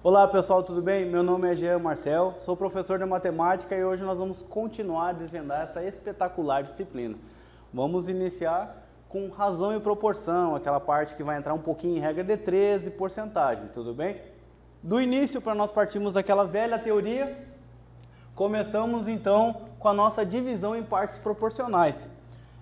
Olá pessoal, tudo bem? Meu nome é Jean Marcel, sou professor de matemática e hoje nós vamos continuar a desvendar essa espetacular disciplina. Vamos iniciar com razão e proporção, aquela parte que vai entrar um pouquinho em regra de 13 e porcentagem, tudo bem? Do início, para nós partirmos daquela velha teoria, começamos então com a nossa divisão em partes proporcionais.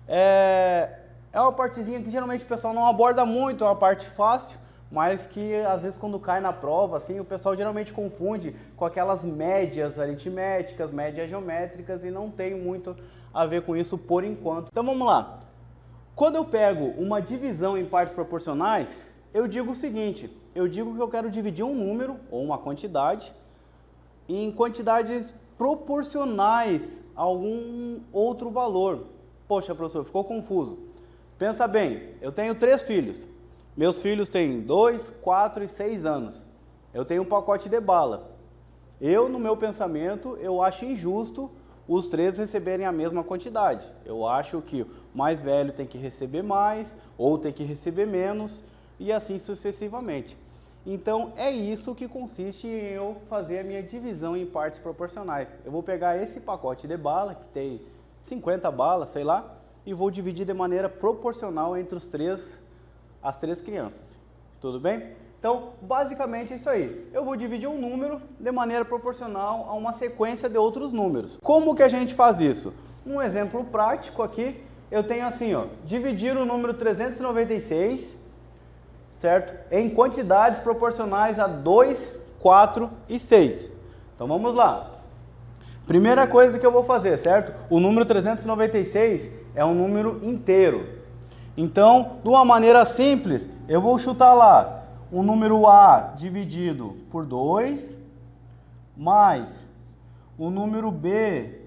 É uma partezinha que geralmente o pessoal não aborda muito, é uma parte fácil, mas que às vezes quando cai na prova, assim, o pessoal geralmente confunde com aquelas médias aritméticas, médias geométricas e não tem muito a ver com isso por enquanto. Então vamos lá. Quando eu pego uma divisão em partes proporcionais, eu digo o seguinte, eu digo que eu quero dividir um número ou uma quantidade em quantidades proporcionais a algum outro valor. Poxa, professor, ficou confuso. Pensa bem, eu tenho 3 filhos. Meus filhos têm 2, 4 e 6 anos. Eu tenho um pacote de bala. No meu pensamento, eu acho injusto os 3 receberem a mesma quantidade. Eu acho que o mais velho tem que receber mais, ou tem que receber menos, e assim sucessivamente. Então, é isso que consiste em eu fazer a minha divisão em partes proporcionais. Eu vou pegar esse pacote de bala, que tem 50 balas, sei lá, e vou dividir de maneira proporcional entre as 3 crianças. Tudo bem? Então, basicamente é isso aí. Eu vou dividir um número de maneira proporcional a uma sequência de outros números. Como que a gente faz isso? Um exemplo prático aqui, eu tenho assim, ó, dividir o número 396, certo? Em quantidades proporcionais a 2, 4 e 6. Então vamos lá. Primeira coisa que eu vou fazer, certo? O número 396 é um número inteiro. Então, de uma maneira simples, eu vou chutar lá o número A dividido por 2, mais o número B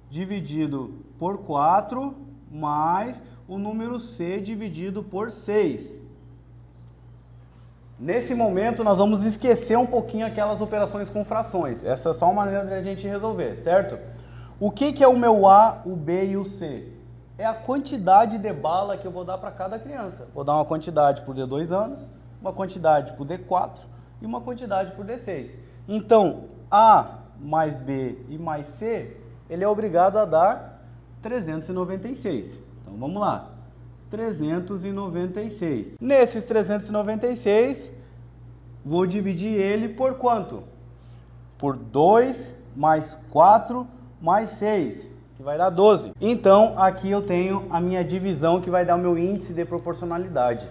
dividido por 4, mais o número C dividido por 6. Nesse momento, nós vamos esquecer um pouquinho aquelas operações com frações. Essa é só uma maneira de a gente resolver, certo? O que é o meu A, o B e o C? É a quantidade de bala que eu vou dar para cada criança. Vou dar uma quantidade por D2 anos, uma quantidade por D4 e uma quantidade por D6. Então, A mais B e mais C, ele é obrigado a dar 396. Então, vamos lá. 396. Nesses 396, vou dividir ele por quanto? Por 2 mais 4 mais 6. Que vai dar 12. Então, aqui eu tenho a minha divisão que vai dar o meu índice de proporcionalidade.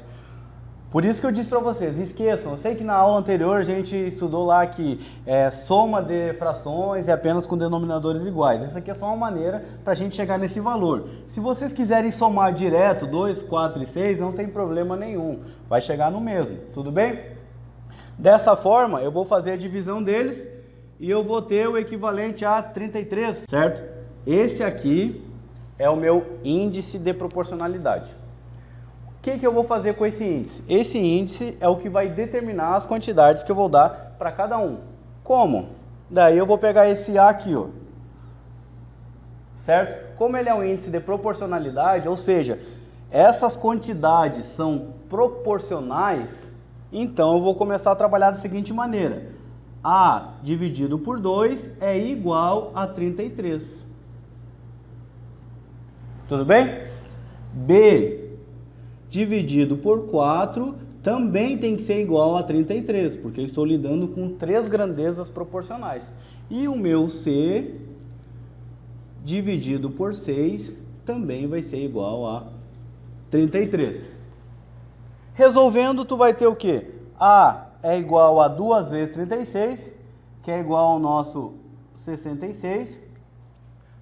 Por isso que eu disse para vocês, esqueçam, eu sei que na aula anterior a gente estudou lá que soma de frações é apenas com denominadores iguais. Isso aqui é só uma maneira para a gente chegar nesse valor. Se vocês quiserem somar direto 2, 4 e 6, não tem problema nenhum, vai chegar no mesmo, tudo bem? Dessa forma, eu vou fazer a divisão deles e eu vou ter o equivalente a 33, certo? Esse aqui é o meu índice de proporcionalidade. O que eu vou fazer com esse índice? Esse índice é o que vai determinar as quantidades que eu vou dar para cada um. Como? Daí eu vou pegar esse A aqui, ó, certo? Como ele é um índice de proporcionalidade, ou seja, essas quantidades são proporcionais, então eu vou começar a trabalhar da seguinte maneira. A dividido por 2 é igual a 33. Tudo bem? B dividido por 4 também tem que ser igual a 33, porque eu estou lidando com 3 grandezas proporcionais. E o meu C dividido por 6 também vai ser igual a 33. Resolvendo, tu vai ter o quê? A é igual a 2 vezes 36, que é igual ao nosso 66.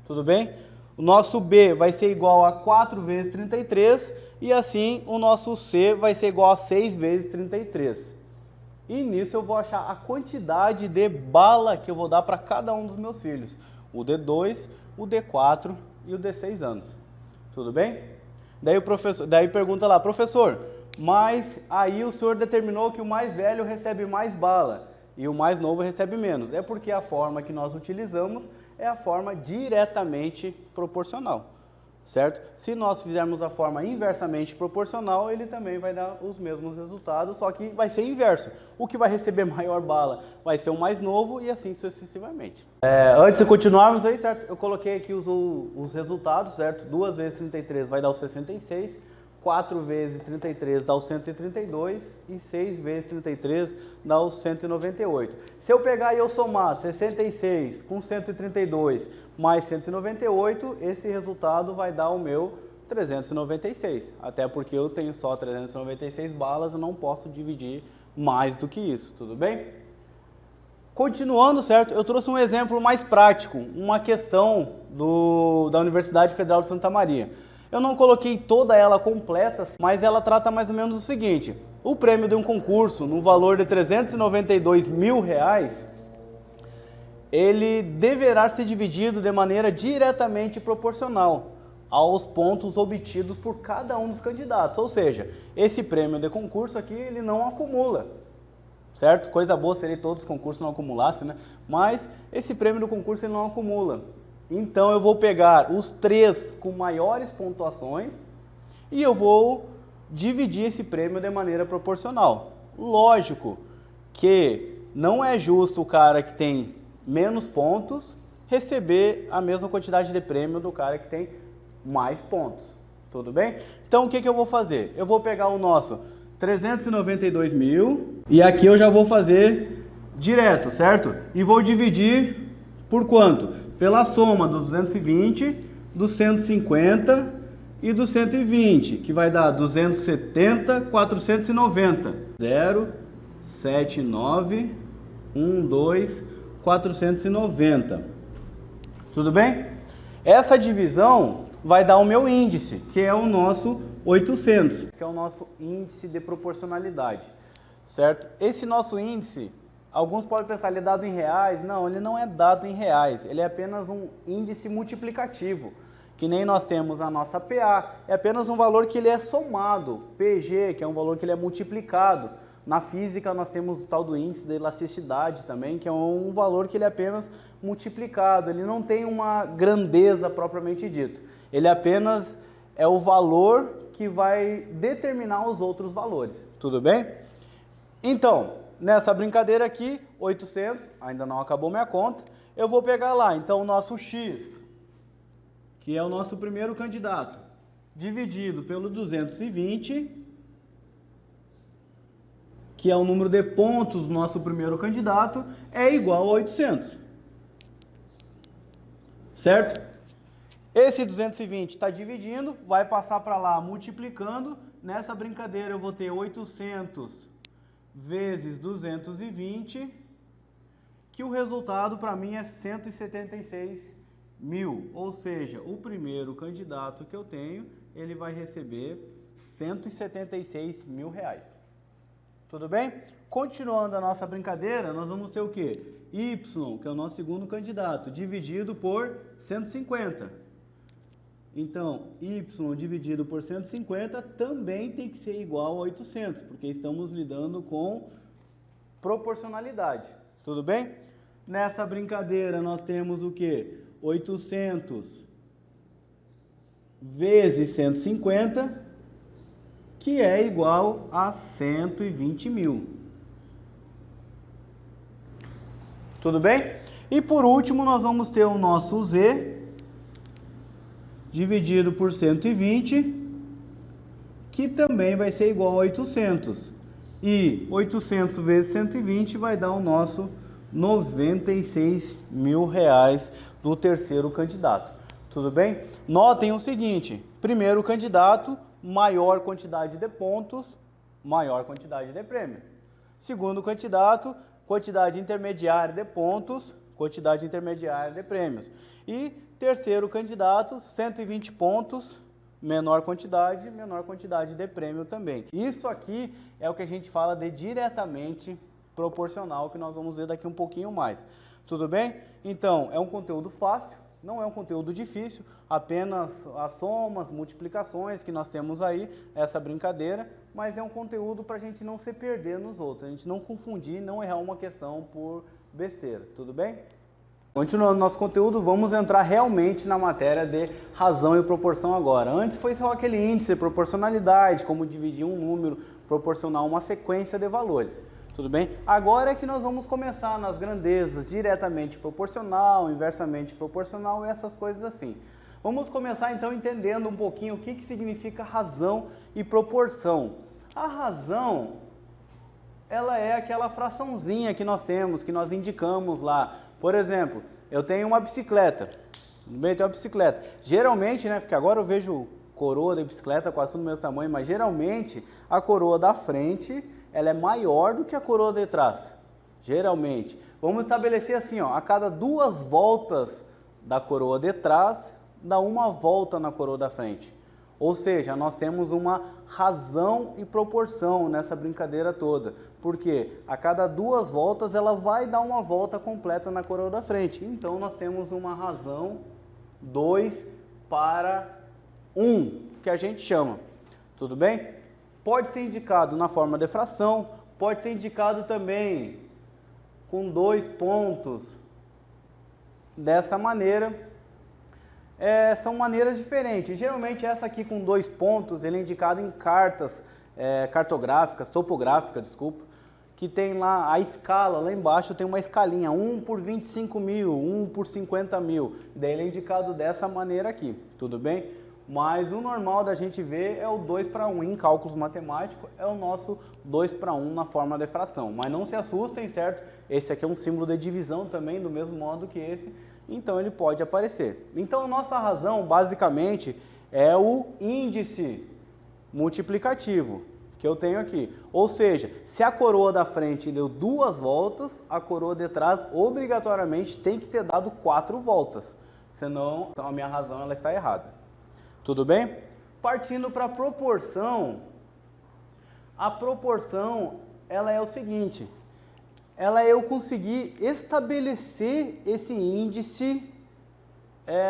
Tudo bem? O nosso B vai ser igual a 4 vezes 33 e assim o nosso C vai ser igual a 6 vezes 33. E nisso eu vou achar a quantidade de bala que eu vou dar para cada um dos meus filhos. O D2, o D4 e o D6 anos. Tudo bem? Daí pergunta lá, professor, mas aí o senhor determinou que o mais velho recebe mais bala e o mais novo recebe menos. É porque a forma que nós utilizamos é a forma diretamente proporcional, certo? Se nós fizermos da forma inversamente proporcional, ele também vai dar os mesmos resultados, só que vai ser inverso. O que vai receber maior bala vai ser o mais novo e assim sucessivamente. Antes de continuarmos aí, certo? Eu coloquei aqui os resultados, certo? 2 vezes 33 vai dar o 66, 4 vezes 33 dá o 132 e 6 vezes 33 dá o 198. Se eu pegar e eu somar 66 com 132 mais 198, esse resultado vai dar o meu 396. Até porque eu tenho só 396 balas e não posso dividir mais do que isso, tudo bem? Continuando, certo? Eu trouxe um exemplo mais prático, uma questão da Universidade Federal de Santa Maria. Eu não coloquei toda ela completa, mas ela trata mais ou menos o seguinte: o prêmio de um concurso no valor de R$392 mil, ele deverá ser dividido de maneira diretamente proporcional aos pontos obtidos por cada um dos candidatos. Ou seja, esse prêmio de concurso aqui, ele não acumula, certo? Coisa boa seria todos os concursos não acumulassem, né? Mas esse prêmio do concurso ele não acumula. Então eu vou pegar os 3 com maiores pontuações e eu vou dividir esse prêmio de maneira proporcional. Lógico que não é justo o cara que tem menos pontos receber a mesma quantidade de prêmio do cara que tem mais pontos. Tudo bem? Então o que eu vou fazer? Eu vou pegar o nosso 392 mil e aqui eu já vou fazer direto, certo? E vou dividir por quanto? Pela soma do 220, do 150 e do 120, que vai dar 270, 490. 0, 7, 9, 1, 2, 490. Tudo bem? Essa divisão vai dar o meu índice, que é o nosso 800, que é o nosso índice de proporcionalidade, certo? Esse nosso índice, alguns podem pensar, ele é dado em reais. Não, ele não é dado em reais, ele é apenas um índice multiplicativo, que nem nós temos a nossa PA, é apenas um valor que ele é somado, PG, que é um valor que ele é multiplicado. Na física nós temos o tal do índice de elasticidade também, que é um valor que ele é apenas multiplicado, ele não tem uma grandeza propriamente dito, ele apenas é o valor que vai determinar os outros valores, tudo bem? Então, nessa brincadeira aqui, 800, ainda não acabou minha conta, eu vou pegar lá, então o nosso X, que é o nosso primeiro candidato, dividido pelo 220, que é o número de pontos do nosso primeiro candidato, é igual a 800. Certo? Esse 220 está dividindo, vai passar para lá multiplicando. Nessa brincadeira eu vou ter 800 vezes 220, que o resultado para mim é 176 mil. Ou seja, o primeiro candidato que eu tenho, ele vai receber 176 mil reais. Tudo bem? Continuando a nossa brincadeira, nós vamos ter o quê? Y, que é o nosso segundo candidato, dividido por 150. Então, Y dividido por 150 também tem que ser igual a 800, porque estamos lidando com proporcionalidade. Tudo bem? Nessa brincadeira nós temos o quê? 800 vezes 150, que é igual a 120 mil. Tudo bem? E por último, nós vamos ter o nosso Z dividido por 120, que também vai ser igual a 800. E 800 vezes 120 vai dar o nosso 96 mil reais do terceiro candidato. Tudo bem? Notem o seguinte: primeiro candidato, maior quantidade de pontos, maior quantidade de prêmio. Segundo candidato, quantidade intermediária de pontos, quantidade intermediária de prêmios. E terceiro candidato, 120 pontos, menor quantidade de prêmio também. Isso aqui é o que a gente fala de diretamente proporcional, que nós vamos ver daqui um pouquinho mais. Tudo bem? Então, é um conteúdo fácil, não é um conteúdo difícil, apenas as somas, multiplicações que nós temos aí, essa brincadeira, mas é um conteúdo para a gente não se perder nos outros, a gente não confundir, não errar uma questão por besteira, tudo bem? Continuando nosso conteúdo, vamos entrar realmente na matéria de razão e proporção agora. Antes foi só aquele índice, proporcionalidade, como dividir um número proporcional a uma sequência de valores. Tudo bem? Agora é que nós vamos começar nas grandezas, diretamente proporcional, inversamente proporcional, essas coisas assim. Vamos começar então entendendo um pouquinho o que significa razão e proporção. A razão, ela é aquela fraçãozinha que nós temos, que nós indicamos lá. Por exemplo, eu tenho uma bicicleta, tudo bem? Eu tenho uma bicicleta. Geralmente, né, porque agora eu vejo coroa de bicicleta quase tudo do mesmo tamanho, mas geralmente a coroa da frente, ela é maior do que a coroa de trás. Geralmente. Vamos estabelecer assim, ó, a cada 2 voltas da coroa de trás, dá 1 volta na coroa da frente. Ou seja, nós temos uma razão e proporção nessa brincadeira toda. Porque a cada 2 voltas ela vai dar 1 volta completa na coroa da frente. Então nós temos uma razão 2 para 1, que a gente chama. Tudo bem? Pode ser indicado na forma de fração, pode ser indicado também com 2 pontos. Dessa maneira. São maneiras diferentes. Geralmente essa aqui com 2 pontos, ele é indicado em cartas cartográficas, topográficas, desculpa, que tem lá a escala, lá embaixo tem uma escalinha, 1 por 25 mil, 1 por 50 mil, daí ele é indicado dessa maneira aqui, tudo bem? Mas o normal da gente ver é o 2 para 1, em cálculos matemáticos é o nosso 2 para 1 na forma de fração, mas não se assustem, certo? Esse aqui é um símbolo de divisão também, do mesmo modo que esse, então ele pode aparecer. Então a nossa razão basicamente é o índice multiplicativo que eu tenho aqui. Ou seja, se a coroa da frente deu 2 voltas, a coroa de trás obrigatoriamente tem que ter dado 4 voltas. Senão a minha razão ela está errada. Tudo bem? Partindo para a proporção, ela é o seguinte. Ela é eu conseguir estabelecer esse índice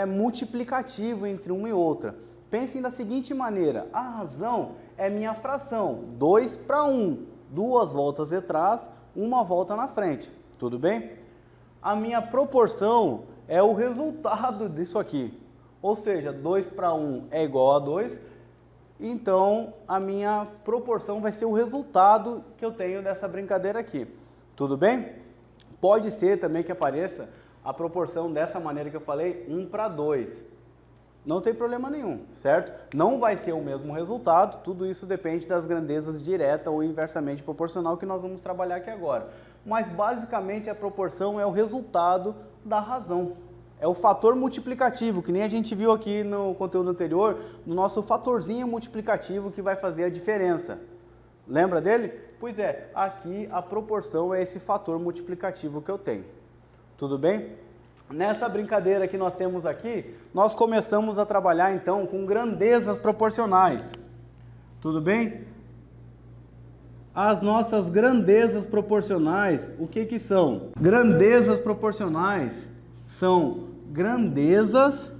multiplicativo entre uma e outra. Pensem da seguinte maneira, a razão é minha fração, 2 para 1, 2 voltas de trás, 1 volta na frente, tudo bem? A minha proporção é o resultado disso aqui, ou seja, 2 para 1 é igual a 2, então a minha proporção vai ser o resultado que eu tenho dessa brincadeira aqui. Tudo bem? Pode ser também que apareça a proporção dessa maneira que eu falei, 1 para 2. Não tem problema nenhum, certo? Não vai ser o mesmo resultado, tudo isso depende das grandezas direta ou inversamente proporcional que nós vamos trabalhar aqui agora. Mas basicamente a proporção é o resultado da razão. É o fator multiplicativo, que nem a gente viu aqui no conteúdo anterior, no nosso fatorzinho multiplicativo que vai fazer a diferença. Lembra dele? Pois é, aqui a proporção é esse fator multiplicativo que eu tenho. Tudo bem? Nessa brincadeira que nós temos aqui, nós começamos a trabalhar então com grandezas proporcionais. Tudo bem? As nossas grandezas proporcionais, o que são? Grandezas proporcionais são grandezas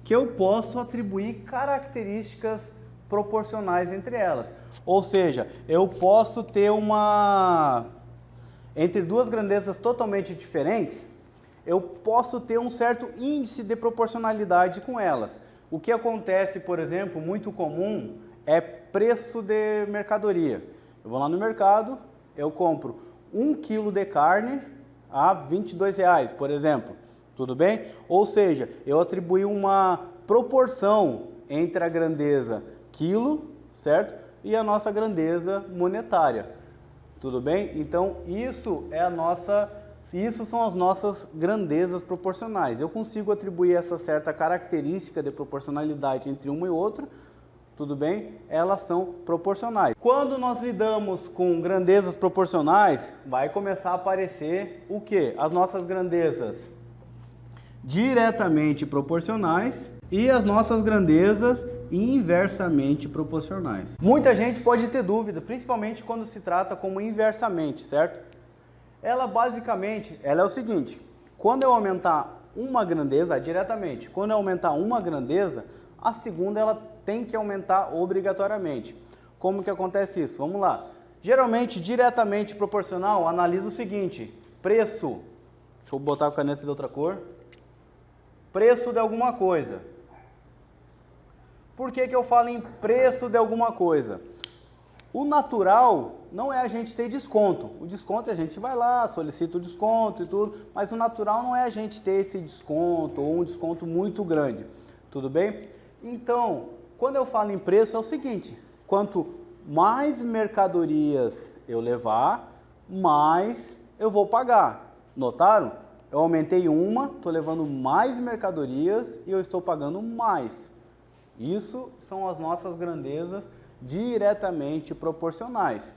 que eu posso atribuir características proporcionais entre elas. Ou seja, eu posso ter entre 2 grandezas totalmente diferentes, eu posso ter um certo índice de proporcionalidade com elas. O que acontece, por exemplo, muito comum, é preço de mercadoria. Eu vou lá no mercado, eu compro 1 quilo de carne a R$22, por exemplo. Tudo bem? Ou seja, eu atribuí uma proporção entre a grandeza quilo, certo? E a nossa grandeza monetária. Tudo bem? Então, isso são as nossas grandezas proporcionais. Eu consigo atribuir essa certa característica de proporcionalidade entre uma e outra, tudo bem? Elas são proporcionais. Quando nós lidamos com grandezas proporcionais, vai começar a aparecer o quê? As nossas grandezas diretamente proporcionais e as nossas grandezas inversamente proporcionais. Muita gente pode ter dúvida, principalmente quando se trata como inversamente, certo? Ela basicamente, ela é o seguinte, quando eu aumentar uma grandeza diretamente, quando eu aumentar uma grandeza, a segunda ela tem que aumentar obrigatoriamente. Como que acontece isso? Vamos lá. Geralmente, diretamente proporcional, analisa o seguinte, preço Deixa eu botar a caneta de outra cor. Preço de alguma coisa. Por que que eu falo em preço de alguma coisa? O natural não é a gente ter desconto. O desconto a gente vai lá, solicita o desconto e tudo, mas o natural não é a gente ter esse desconto ou um desconto muito grande. Tudo bem? Então, quando eu falo em preço é o seguinte, quanto mais mercadorias eu levar, mais eu vou pagar. Notaram? Eu aumentei uma, estou levando mais mercadorias e eu estou pagando mais. Isso são as nossas grandezas diretamente proporcionais.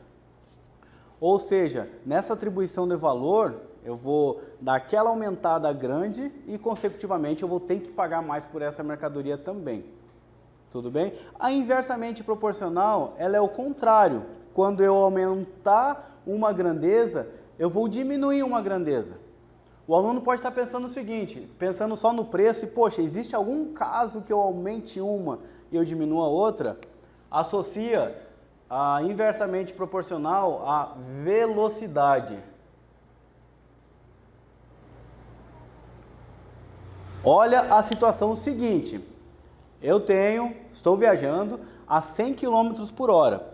Ou seja, nessa atribuição de valor, eu vou dar aquela aumentada grande e consecutivamente eu vou ter que pagar mais por essa mercadoria também. Tudo bem? A inversamente proporcional, ela é o contrário. Quando eu aumentar uma grandeza, eu vou diminuir uma grandeza. O aluno pode estar pensando o seguinte, pensando só no preço e, poxa, existe algum caso que eu aumente uma e eu diminua outra? Associa a inversamente proporcional à velocidade. Olha a situação seguinte, estou viajando a 100 km por hora.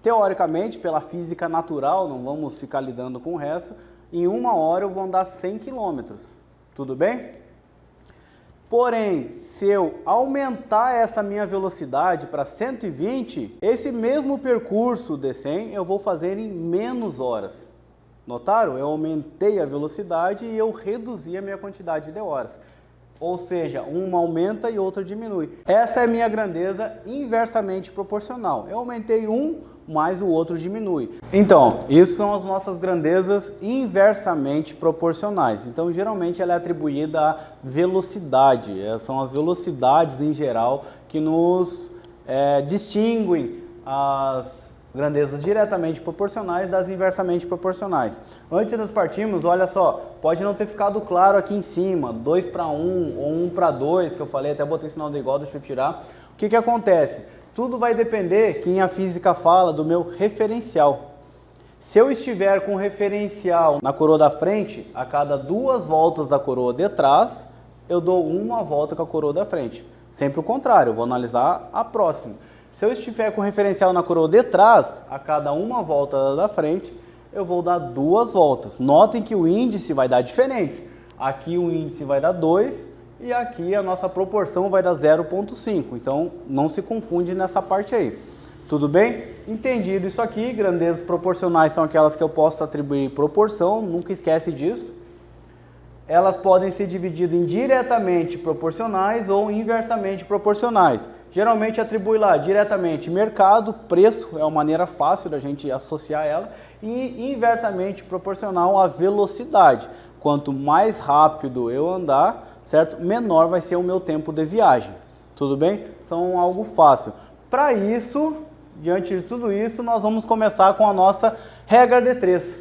Teoricamente, pela física natural, não vamos ficar lidando com o resto, em 1 hora eu vou andar 100 km, tudo bem? Porém, se eu aumentar essa minha velocidade para 120, esse mesmo percurso de 100 eu vou fazer em menos horas. Notaram? Eu aumentei a velocidade e eu reduzi a minha quantidade de horas. Ou seja, uma aumenta e outra diminui. Essa é a minha grandeza inversamente proporcional. Eu aumentei um, mas o outro diminui. Então, isso são as nossas grandezas inversamente proporcionais. Então, geralmente ela é atribuída à velocidade. São as velocidades em geral que nos distinguem as grandezas diretamente proporcionais das inversamente proporcionais. Antes de nós partirmos, olha só, pode não ter ficado claro aqui em cima, 2 para 1 ou 1 para 2, que eu falei, até botei sinal de igual, deixa eu tirar. O que que acontece? Tudo vai depender, que a física fala, do meu referencial. Se eu estiver com o referencial na coroa da frente, a cada 2 voltas da coroa de trás, eu dou 1 volta com a coroa da frente. Sempre o contrário, eu vou analisar a próxima. Se eu estiver com o referencial na coroa de trás, a cada 1 volta da frente, eu vou dar 2 voltas. Notem que o índice vai dar diferente. Aqui o índice vai dar 2 e aqui a nossa proporção vai dar 0,5. Então, não se confunde nessa parte aí. Tudo bem? Entendido isso aqui, grandezas proporcionais são aquelas que eu posso atribuir proporção, nunca esquece disso. Elas podem ser divididas em diretamente proporcionais ou inversamente proporcionais. Geralmente atribui lá diretamente mercado, preço, é uma maneira fácil da gente associar ela, e inversamente proporcional à velocidade. Quanto mais rápido eu andar, certo? Menor vai ser o meu tempo de viagem. Tudo bem? São algo fácil. Para isso, diante de tudo isso, nós vamos começar com a nossa regra de 3.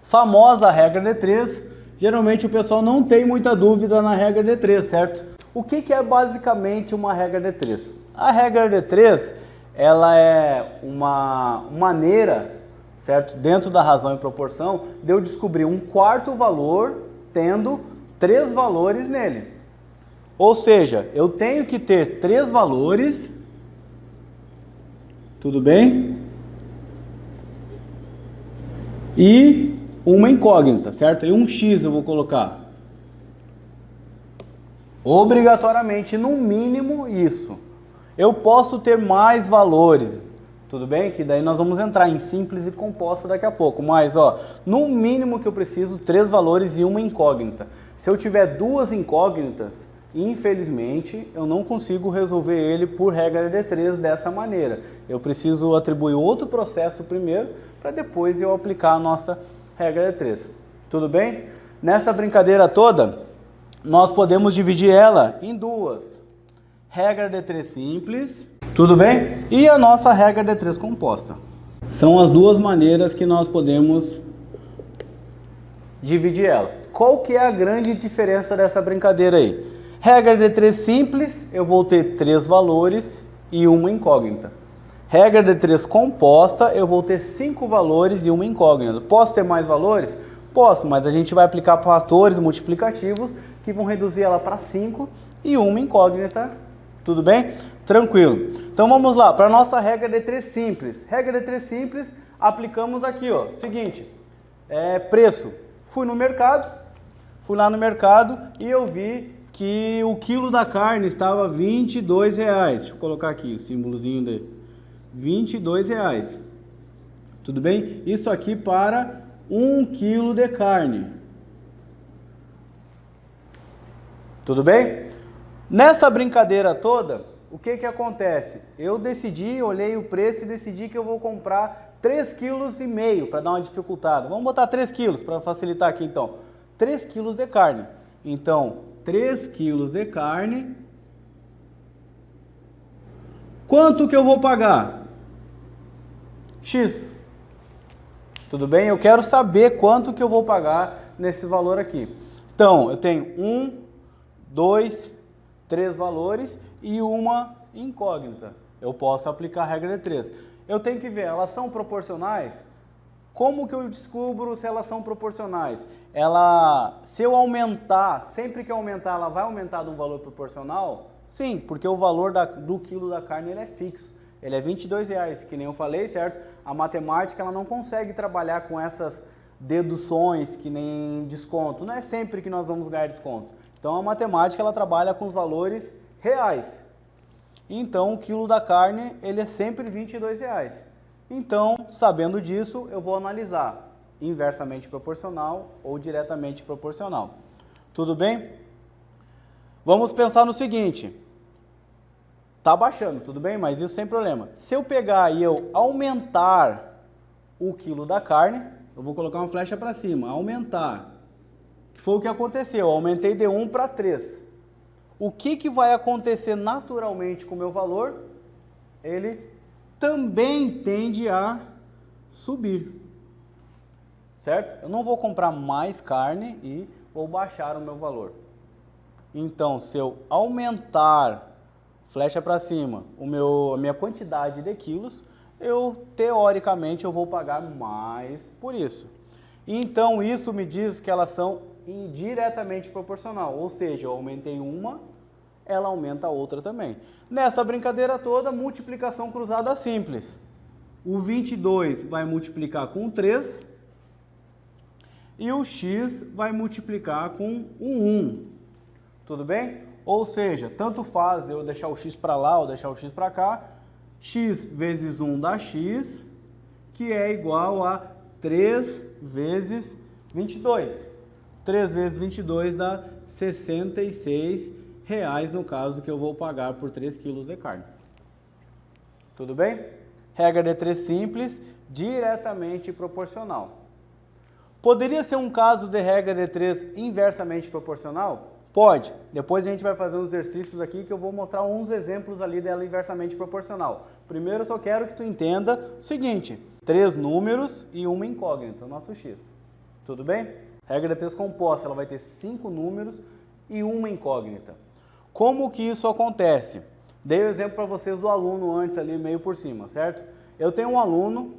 Famosa regra de 3. Geralmente o pessoal não tem muita dúvida na regra de 3, certo? O que é basicamente uma regra de 3? A regra de 3, ela é uma maneira, certo? Dentro da razão e proporção, de eu descobrir um quarto valor tendo 3 valores nele. Ou seja, eu tenho que ter 3 valores, tudo bem? E uma incógnita, certo? E um X eu vou colocar. Obrigatoriamente, no mínimo, isso. Eu posso ter mais valores, tudo bem? Que daí nós vamos entrar em simples e composta daqui a pouco. Mas, ó, no mínimo que eu preciso, 3 valores e uma incógnita. Se eu tiver 2 incógnitas, infelizmente, eu não consigo resolver ele por regra de 3 dessa maneira. Eu preciso atribuir outro processo primeiro, para depois eu aplicar a nossa regra de 3. Tudo bem? Nessa brincadeira toda, nós podemos dividir ela em 2. Regra de 3 simples, tudo bem? E a nossa regra de 3 composta. São as 2 maneiras que nós podemos dividir ela. Qual que é a grande diferença dessa brincadeira aí? Regra de 3 simples, eu vou ter 3 valores e uma incógnita. Regra de 3 composta, eu vou ter 5 valores e uma incógnita. Posso ter mais valores? Posso, mas a gente vai aplicar fatores multiplicativos que vão reduzir ela para 5 e uma incógnita. Tudo bem? Tranquilo. Então vamos lá, para a nossa regra de 3 simples. Regra de 3 simples, aplicamos aqui, ó. Seguinte, preço. Fui lá no mercado e eu vi que o quilo da carne estava R$22. Deixa eu colocar aqui o símbolozinho de R$22. Tudo bem? Isso aqui para 1 quilo de carne. Tudo bem? Nessa brincadeira toda, o que que acontece? Eu decidi, olhei o preço e decidi que eu vou comprar 3,5 kg para dar uma dificultada. Vamos botar 3 quilos para facilitar aqui então. 3 quilos de carne. Então, 3 quilos de carne. Quanto que eu vou pagar? X. Tudo bem? Eu quero saber quanto que eu vou pagar nesse valor aqui. Então, eu tenho 1, 2, 3 valores e uma incógnita. Eu posso aplicar a regra de 3. Eu tenho que ver, elas são proporcionais? Como que eu descubro se elas são proporcionais? Se eu aumentar, sempre que aumentar, ela vai aumentar de um valor proporcional? Sim, porque o valor do quilo da carne ele é fixo. Ele é R$22, que nem eu falei, certo? A matemática ela não consegue trabalhar com essas deduções que nem desconto. Não é sempre que nós vamos ganhar desconto. Então a matemática ela trabalha com os valores reais. Então o quilo da carne ele é sempre R$22. Então, sabendo disso, eu vou analisar inversamente proporcional ou diretamente proporcional. Tudo bem? Vamos pensar no seguinte. Tá baixando, tudo bem? Mas isso sem problema. Se eu pegar e eu aumentar o quilo da carne, eu vou colocar uma flecha para cima, aumentar. Foi o que aconteceu, eu aumentei de 1 para 3. O que vai acontecer naturalmente com o meu valor? Ele também tende a subir, certo? Eu não vou comprar mais carne e vou baixar o meu valor. Então, se eu aumentar, flecha para cima, a minha quantidade de quilos, teoricamente, eu vou pagar mais por isso. Então, isso me diz que elas são indiretamente proporcional, ou seja, eu aumentei uma, ela aumenta a outra também. Nessa brincadeira toda, multiplicação cruzada simples. O 22 vai multiplicar com 3 e o x vai multiplicar com o 1. Tudo bem? Ou seja, tanto faz eu deixar o x para lá ou deixar o x para cá, x vezes 1 dá x, que é igual a 3 vezes 22. 3 vezes 22 dá R$66, no caso que eu vou pagar por 3 quilos de carne. Tudo bem? Regra de 3 simples, diretamente proporcional. Poderia ser um caso de regra de 3 inversamente proporcional? Pode. Depois a gente vai fazer uns exercícios aqui que eu vou mostrar uns exemplos ali dela inversamente proporcional. Primeiro eu só quero que tu entenda o seguinte, 3 números e uma incógnita, o nosso x. Tudo bem? Regra de 3 composta, ela vai ter 5 números e uma incógnita. Como que isso acontece? Dei o exemplo para vocês do aluno antes ali, meio por cima, certo? Eu tenho um aluno,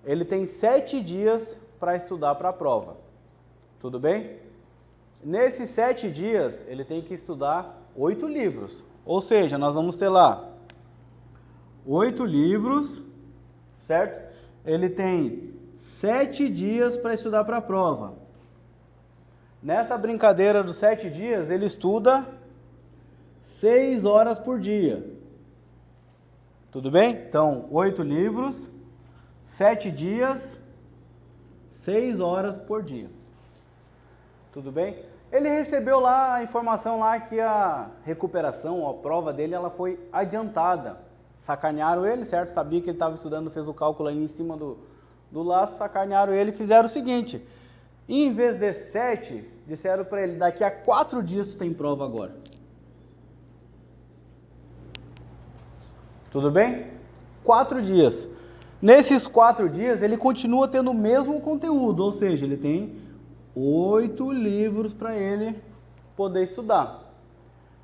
ele tem 7 dias para estudar para a prova. Tudo bem? Nesses 7 dias, ele tem que estudar 8 livros. Ou seja, nós vamos ter lá 8 livros, certo? Ele tem 7 dias para estudar para a prova. Nessa brincadeira dos 7 dias, ele estuda 6 horas por dia. Tudo bem? Então, 8 livros, 7 dias, 6 horas por dia. Tudo bem? Ele recebeu lá a informação lá que a recuperação, a prova dele, ela foi adiantada. Sacanearam ele, certo? Sabia que ele estava estudando, fez o cálculo aí em cima do laço, sacanearam ele e fizeram o seguinte. Em vez de 7, disseram para ele, daqui a 4 dias tu tem prova agora. Tudo bem? 4 dias. Nesses 4 dias, ele continua tendo o mesmo conteúdo, ou seja, ele tem 8 livros para ele poder estudar.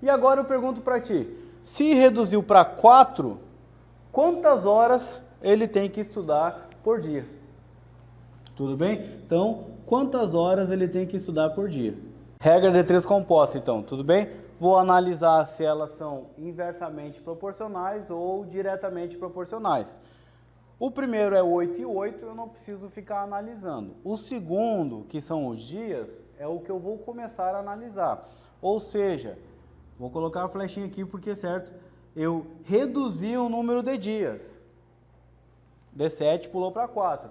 E agora eu pergunto para ti, se reduziu para 4, quantas horas ele tem que estudar por dia? Tudo bem? Então, quantas horas ele tem que estudar por dia. Regra de 3 composta, então, tudo bem? Vou analisar se elas são inversamente proporcionais ou diretamente proporcionais. O primeiro é 8 e 8, eu não preciso ficar analisando. O segundo, que são os dias, é o que eu vou começar a analisar. Ou seja, vou colocar a flechinha aqui porque, certo, eu reduzi o número de dias. De 7 pulou para 4.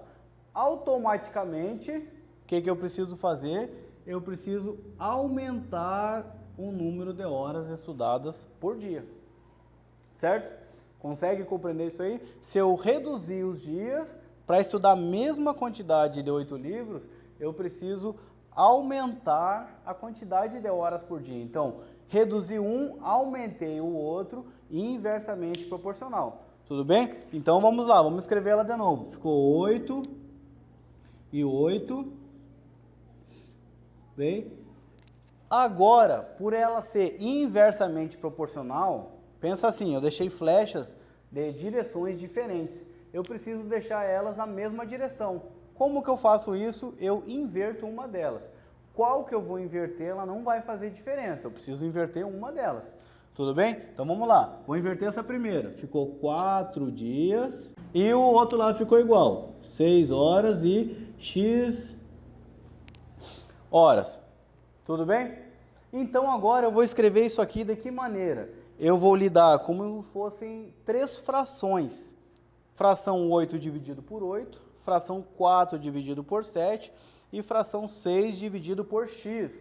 Automaticamente, o que eu preciso fazer? Eu preciso aumentar o número de horas estudadas por dia. Certo? Consegue compreender isso aí? Se eu reduzir os dias para estudar a mesma quantidade de 8 livros, eu preciso aumentar a quantidade de horas por dia. Então, reduzi um, aumentei o outro, inversamente proporcional. Tudo bem? Então, vamos lá, vamos escrever ela de novo. Ficou 8 e 8. Bem? Agora, por ela ser inversamente proporcional, pensa assim, eu deixei flechas de direções diferentes. Eu preciso deixar elas na mesma direção. Como que eu faço isso? Eu inverto uma delas. Qual que eu vou inverter, ela não vai fazer diferença. Eu preciso inverter uma delas. Tudo bem? Então vamos lá. Vou inverter essa primeira. Ficou 4 dias. E o outro lado ficou igual. 6 horas e X horas. Tudo bem? Então agora eu vou escrever isso aqui de que maneira? Eu vou lidar como fossem 3 frações. Fração 8 dividido por 8, fração 4 dividido por 7 e fração 6 dividido por x.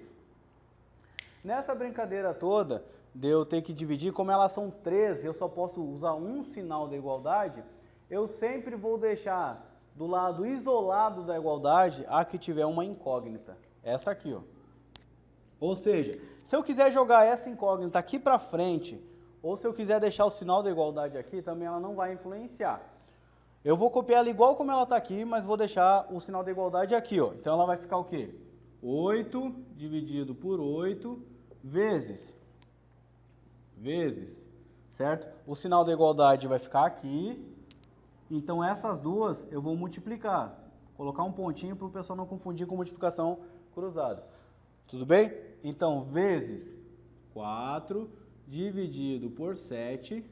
Nessa brincadeira toda, de eu ter que dividir, como elas são 3, eu só posso usar um sinal da igualdade, eu sempre vou deixar do lado isolado da igualdade a que tiver uma incógnita. Essa aqui, ó. Ou seja, se eu quiser jogar essa incógnita aqui para frente, ou se eu quiser deixar o sinal da igualdade aqui, também ela não vai influenciar. Eu vou copiar ela igual como ela está aqui, mas vou deixar o sinal da igualdade aqui, ó. Então ela vai ficar o quê? 8 dividido por 8 vezes, certo? O sinal da igualdade vai ficar aqui, então essas duas eu vou multiplicar. Colocar um pontinho para o pessoal não confundir com multiplicação cruzada. Tudo bem? Então, vezes 4 dividido por 7,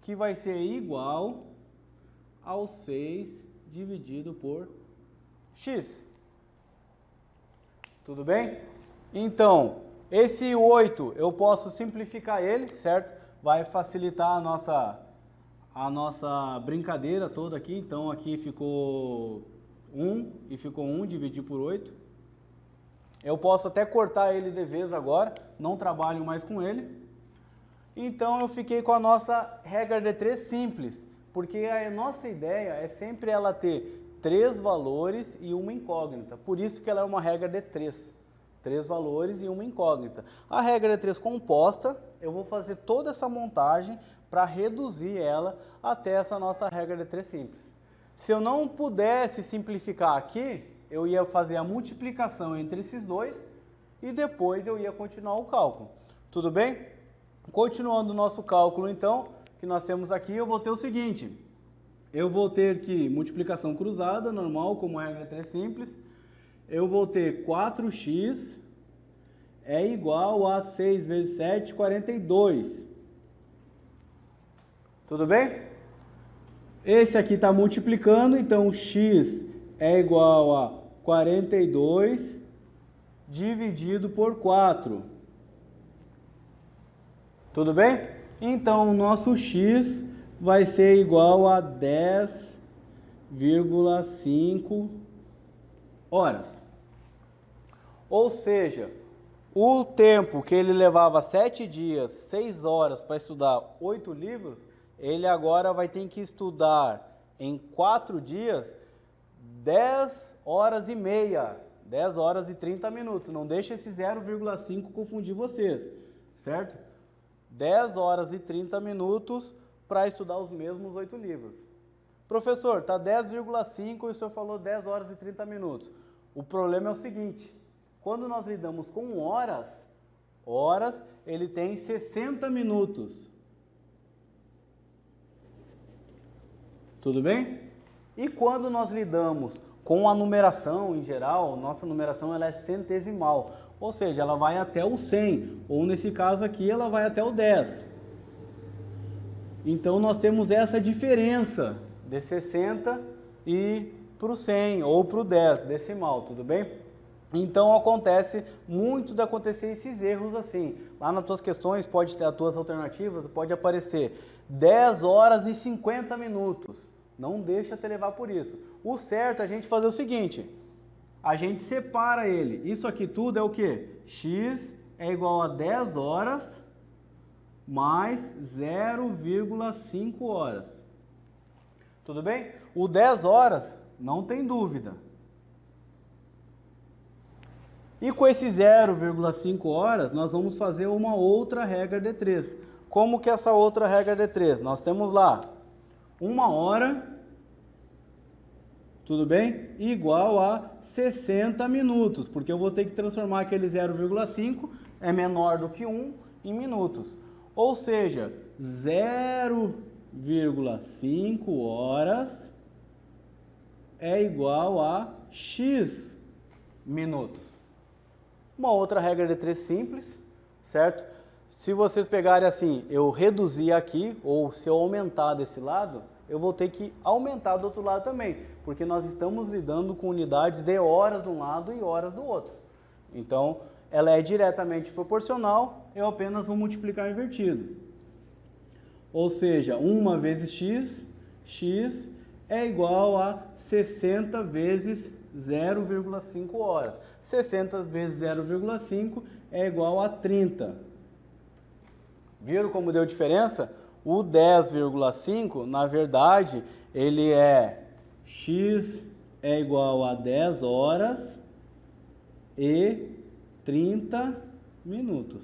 que vai ser igual ao 6 dividido por x. Tudo bem? Então, esse 8 eu posso simplificar ele, certo? Vai facilitar a nossa brincadeira toda aqui. Então, aqui ficou 1 e ficou 1 dividido por 8. Eu posso até cortar ele de vez agora, não trabalho mais com ele. Então eu fiquei com a nossa regra de 3 simples, porque a nossa ideia é sempre ela ter 3 valores e uma incógnita. Por isso que ela é uma regra de 3. 3 valores e uma incógnita. A regra de 3 composta, eu vou fazer toda essa montagem para reduzir ela até essa nossa regra de 3 simples. Se eu não pudesse simplificar aqui, eu ia fazer a multiplicação entre esses dois e depois eu ia continuar o cálculo. Tudo bem? Continuando o nosso cálculo, então, que nós temos aqui, eu vou ter o seguinte. Eu vou ter que multiplicação cruzada, normal, como regra 3 simples. Eu vou ter 4x é igual a 6 vezes 7, 42. Tudo bem? Esse aqui está multiplicando, então x é igual a 42 dividido por 4. Tudo bem? Então, o nosso x vai ser igual a 10,5 horas. Ou seja, o tempo que ele levava 7 dias, 6 horas para estudar 8 livros, ele agora vai ter que estudar em 4 dias 10 horas e meia, 10 horas e 30 minutos. Não deixa esse 0,5 confundir vocês, certo? 10 horas e 30 minutos para estudar os mesmos 8 livros. Professor, está 10,5 e o senhor falou 10 horas e 30 minutos. O problema é o seguinte, quando nós lidamos com horas, ele tem 60 minutos. Tudo bem? E quando nós lidamos Com a numeração, em geral, nossa numeração ela é centesimal, ou seja, ela vai até o 100, ou nesse caso aqui ela vai até o 10. Então nós temos essa diferença de 60 e para o 100 ou para o 10 decimal, tudo bem? Então acontece muito de acontecer esses erros assim. Lá nas tuas questões pode ter as tuas alternativas, pode aparecer 10 horas e 50 minutos. Não deixa te levar por isso. O certo é a gente fazer o seguinte, a gente separa ele. Isso aqui tudo é o que? X é igual a 10 horas mais 0,5 horas. Tudo bem? O 10 horas, não tem dúvida. E com esse 0,5 horas, nós vamos fazer uma outra regra de 3. Como que é essa outra regra de 3? Nós temos lá 1 hora, tudo bem? Igual a 60 minutos, porque eu vou ter que transformar aquele 0,5, é menor do que 1, em minutos. Ou seja, 0,5 horas é igual a X minutos. Uma outra regra de 3 simples, certo? Se vocês pegarem assim, eu reduzir aqui, ou se eu aumentar desse lado, eu vou ter que aumentar do outro lado também, porque nós estamos lidando com unidades de horas de um lado e horas do outro. Então, ela é diretamente proporcional, eu apenas vou multiplicar invertido. Ou seja, 1 vezes x, x é igual a 60 vezes 0,5 horas. 60 vezes 0,5 é igual a 30. Viram como deu diferença? O 10,5, na verdade, ele é x é igual a 10 horas e 30 minutos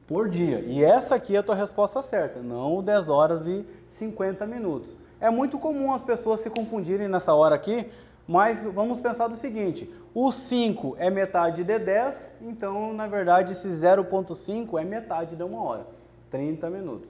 por dia. E essa aqui é a tua resposta certa, não 10 horas e 50 minutos. É muito comum as pessoas se confundirem nessa hora aqui, mas vamos pensar do seguinte, o 5 é metade de 10, então na verdade esse 0,5 é metade de 1 hora, 30 minutos.